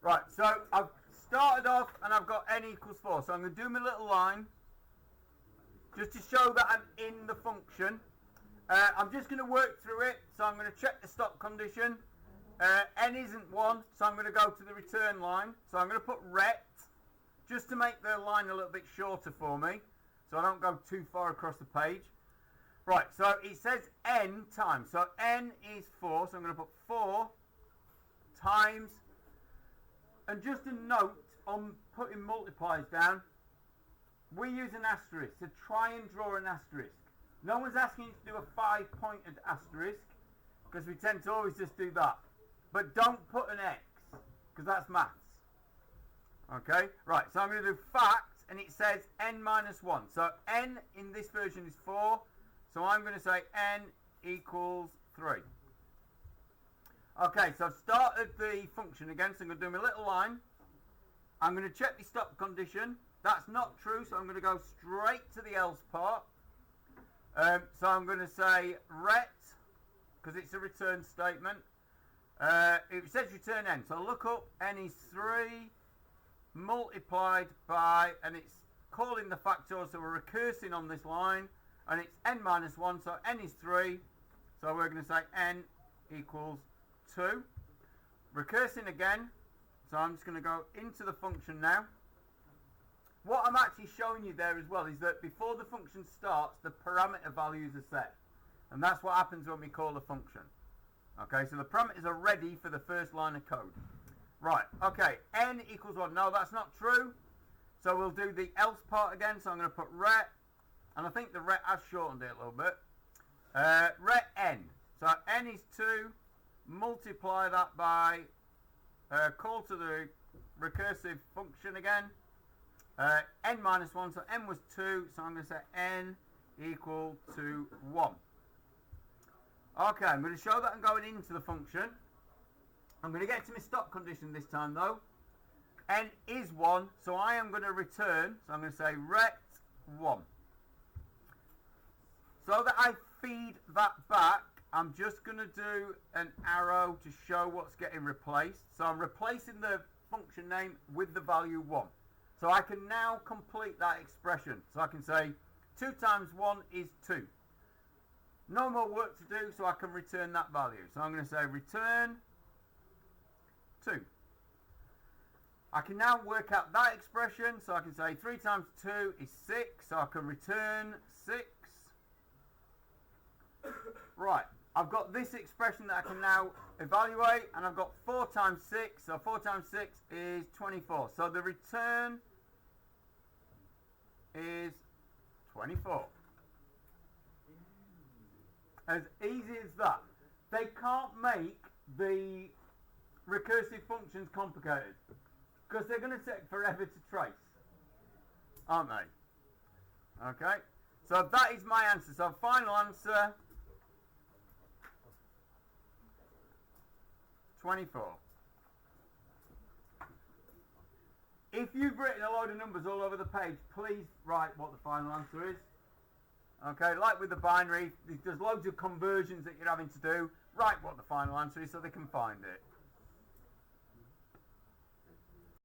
Right, so I've started off and I've got n equals 4. So I'm going to do my little line just to show that I'm in the function. I'm just going to work through it. So I'm going to check the stop condition. N isn't 1, so I'm going to go to the return line. So I'm going to put ret just to make the line a little bit shorter for me, so I don't go too far across the page. Right, so it says n times. So n is 4, so I'm going to put 4 times. And just a note on putting multipliers down, we use an asterisk, so try and draw an asterisk. No one's asking you to do a 5-pointed asterisk, because we tend to always just do that. But don't put an X, because that's maths. Okay, right, so I'm going to do fact, and it says n minus 1. So n in this version is 4, so I'm going to say n equals 3. Okay, so I've started the function again, so I'm going to do my little line. I'm going to check the stop condition. That's not true, so I'm going to go straight to the else part. So I'm going to say ret, because it's a return statement. It says return n, so look up, n is 3 multiplied by, and it's calling the factorial, so we're recursing on this line, and it's n minus 1, so n is 3, so we're going to say n equals 2. Recursing again, so I'm just going to go into the function now. What I'm actually showing you there as well is that before the function starts, the parameter values are set, and that's what happens when we call a function. Okay, so the parameters are ready for the first line of code. Right, okay, n equals 1. No, that's not true. So we'll do the else part again. So I'm going to put ret, and I think the ret has shortened it a little bit. Ret n. So n is 2. Multiply that by, call to the recursive function again. N minus 1. So n was 2. So I'm going to say n equal to 1. Okay, I'm going to show that I'm going into the function. I'm going to get to my stop condition this time though. N is 1, so I am going to return, so I'm going to say ret 1. So that I feed that back, I'm just going to do an arrow to show what's getting replaced. So I'm replacing the function name with the value 1. So I can now complete that expression. So I can say 2 times 1 is 2. No more work to do, so I can return that value. So I'm going to say return 2. I can now work out that expression, so I can say 3 times 2 is 6, so I can return 6. Right, I've got this expression that I can now evaluate, and I've got 4 times 6, so 4 times 6 is 24. So the return is 24. As easy as that. They can't make the recursive functions complicated, because they're going to take forever to trace, aren't they? Okay, so that is my answer. So final answer, 24. If you've written a load of numbers all over the page, please write what the final answer is. Okay, like with the binary, there's loads of conversions that you're having to do. Write what the final answer is so they can find it.